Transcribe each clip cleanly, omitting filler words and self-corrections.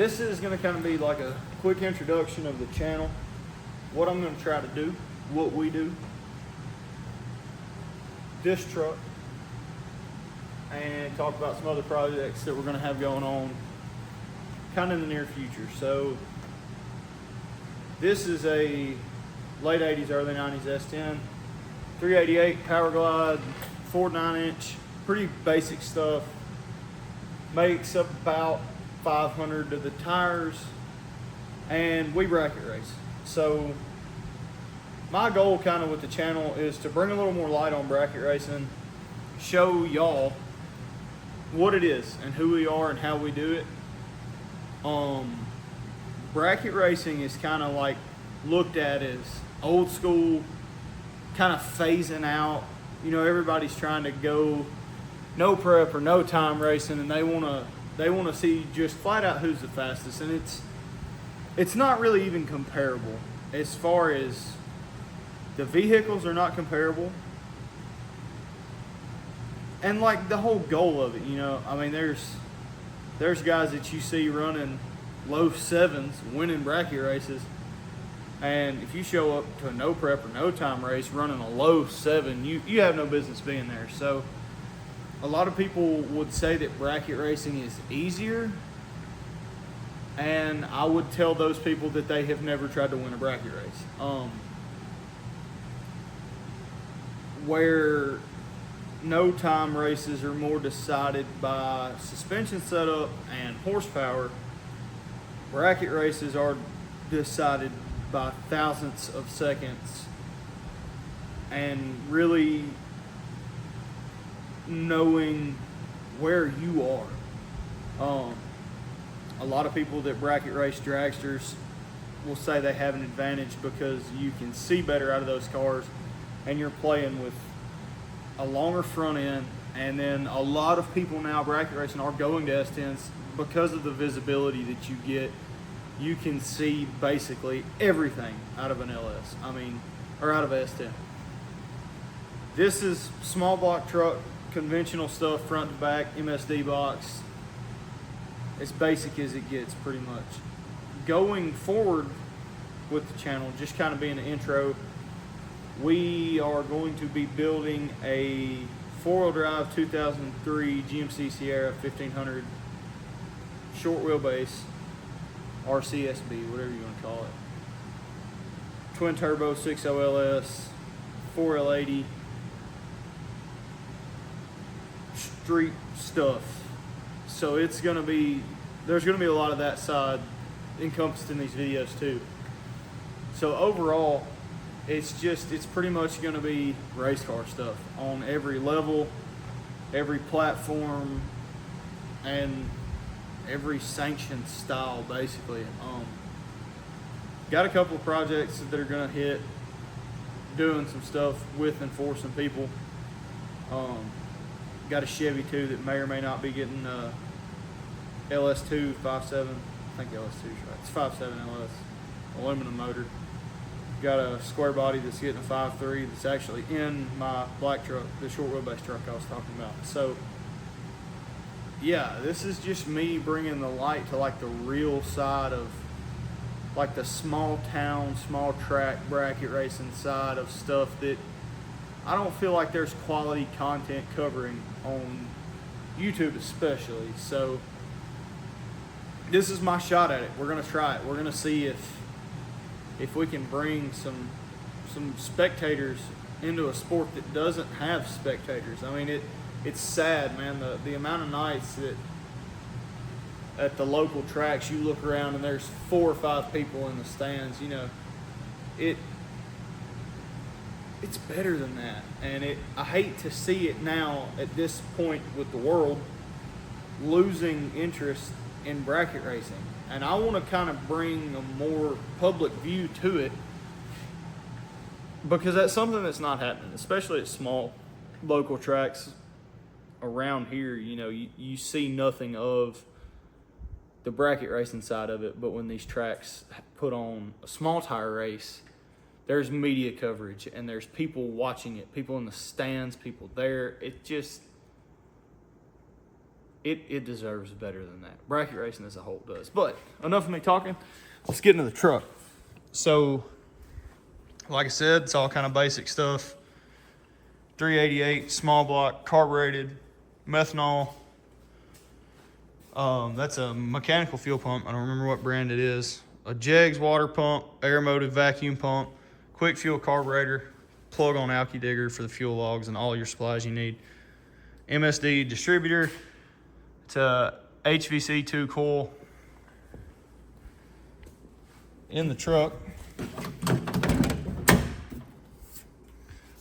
This is going to kind of be like a quick introduction of the channel, what I'm going to try to do, what we do, this truck, and talk about some other projects that we're going to have going on kind of in the near future. So this is a late 80s, early 90s S10, 388 Power Glide, Ford 9-inch, pretty basic stuff. Makes about 500 of the tires, and we bracket race. So my goal kind of with the channel is to bring a little more light on bracket racing, show y'all what it is and who we are and how we do it. Bracket racing is kind of like looked at as old school, kind of phasing out. You know, everybody's trying to go no prep or no time racing, and they want to see just flat out who's the fastest, and it's not really even comparable. As far as the vehicles are not comparable, and like the whole goal of it, you know, I mean, there's guys that you see running low sevens winning bracket races, and if you show up to a no prep or no time race running a low 7, you have no business being there. So a lot of people would say that bracket racing is easier, and I would tell those people that they have never tried to win a bracket race. Where no time races are more decided by suspension setup and horsepower, bracket races are decided by thousandths of seconds and really knowing where you are. A lot of people that bracket race dragsters will say they have an advantage because you can see better out of those cars, and you're playing with a longer front end. And then a lot of people now bracket racing are going to S10s because of the visibility that you get. You can see basically everything out of an LS, or out of S10. This is small block truck, conventional stuff, front to back, MSD box. As basic as it gets, pretty much. Going forward with the channel, just kind of being an intro, we are going to be building a 4-wheel drive 2003 GMC Sierra 1500 short wheelbase RCSB, whatever you want to call it. Twin turbo 6.0 LS, 4L80, street stuff. So it's going to be, there's going to be a lot of that side encompassed in these videos too. So overall, it's pretty much going to be race car stuff on every level, every platform, and every sanctioned style, basically. Got a couple of projects that are going to hit, doing some stuff with and for some people. Got a Chevy too that may or may not be getting LS2 5.7. I think LS2 is right. It's 5.7 LS, aluminum motor. Got a square body that's getting a 5.3 that's actually in my black truck, the short wheelbase truck I was talking about. So yeah, this is just me bringing the light to like the real side of like the small town, small track bracket racing side of stuff that I don't feel like there's quality content covering on YouTube especially. So this is my shot at it. We're gonna try it. We're gonna see if we can bring some spectators into a sport that doesn't have spectators. I mean, it's sad, man, the amount of nights that at the local tracks you look around and there's 4 or 5 people in the stands. You know, it's better than that, and I hate to see it now at this point with the world losing interest in bracket racing. And I want to kind of bring a more public view to it, because that's something that's not happening, especially at small local tracks around here. You know, you see nothing of the bracket racing side of it, but when these tracks put on a small tire race, there's media coverage and there's people watching it, people in the stands, people there. it deserves better than that. Bracket racing as a whole does. But enough of me talking. Let's get into the truck. So, like I said, it's all kind of basic stuff. 388, small block, carbureted, methanol. That's a mechanical fuel pump. I don't remember what brand it is. A Jegs water pump, air motive vacuum pump, quick fuel carburetor, plug on alky digger for the fuel logs and all your supplies you need. MSD distributor. It's a HVC2 coil in the truck.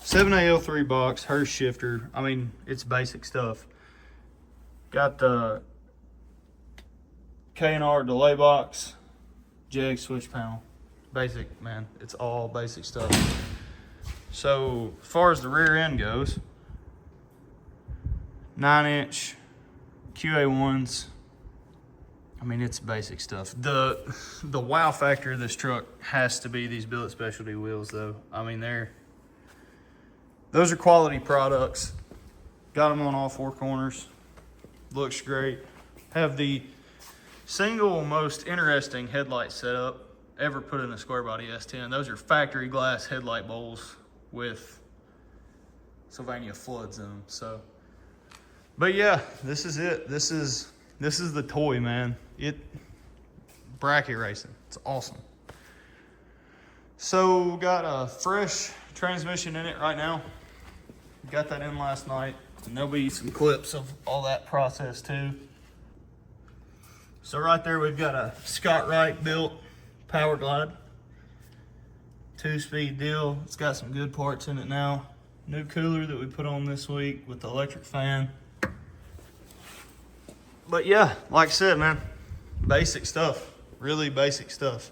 7AL3 box, Hurst shifter. I mean, it's basic stuff. Got the K&R delay box, Jag switch panel. Basic, man. It's all basic stuff. So, as far as the rear end goes, 9-inch QA1s. I mean, it's basic stuff. The wow factor of this truck has to be these billet specialty wheels, though. I mean, those are quality products. Got them on all four corners. Looks great. Have the single most interesting headlight setup ever put in a square body S10. Those are factory glass headlight bowls with Sylvania floods in them. So, but yeah, this is it. This is the toy, man. Bracket racing. It's awesome. So got a fresh transmission in it right now. Got that in last night. And there'll be some clips of all that process too. So right there we've got a Scott Wright built Power Glide. 2-speed deal. It's got some good parts in it now. New cooler that we put on this week with the electric fan. But yeah, like I said, man, basic stuff. Really basic stuff.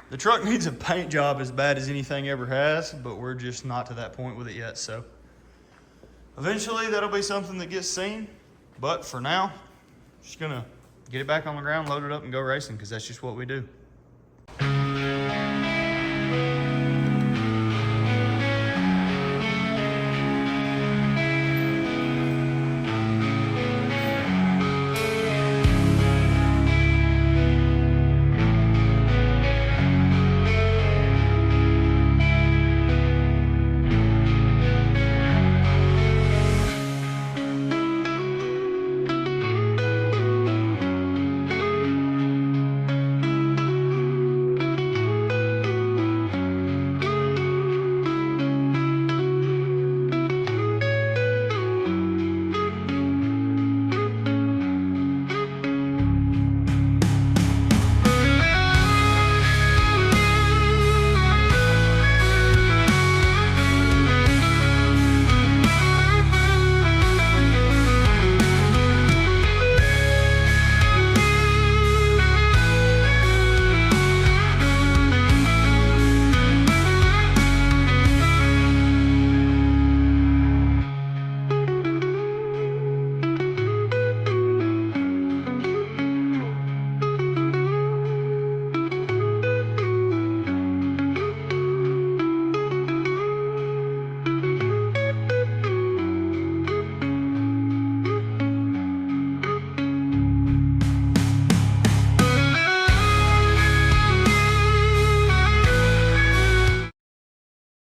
The truck needs a paint job as bad as anything ever has, but we're just not to that point with it yet. So eventually that'll be something that gets seen. But for now, just gonna get it back on the ground, load it up, and go racing, because that's just what we do.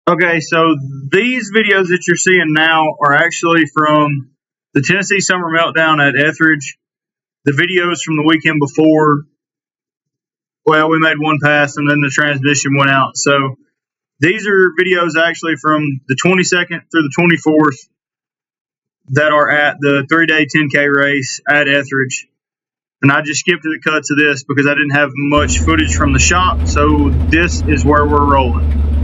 Okay, so these videos that you're seeing now are actually from the Tennessee Summer Meltdown at Etheridge. The videos from the weekend before, well, we made one pass and then the transmission went out. So these are videos actually from the 22nd through the 24th that are at the 3-day 10K race at Etheridge. And I just skipped the cuts of this because I didn't have much footage from the shop. So this is where we're rolling.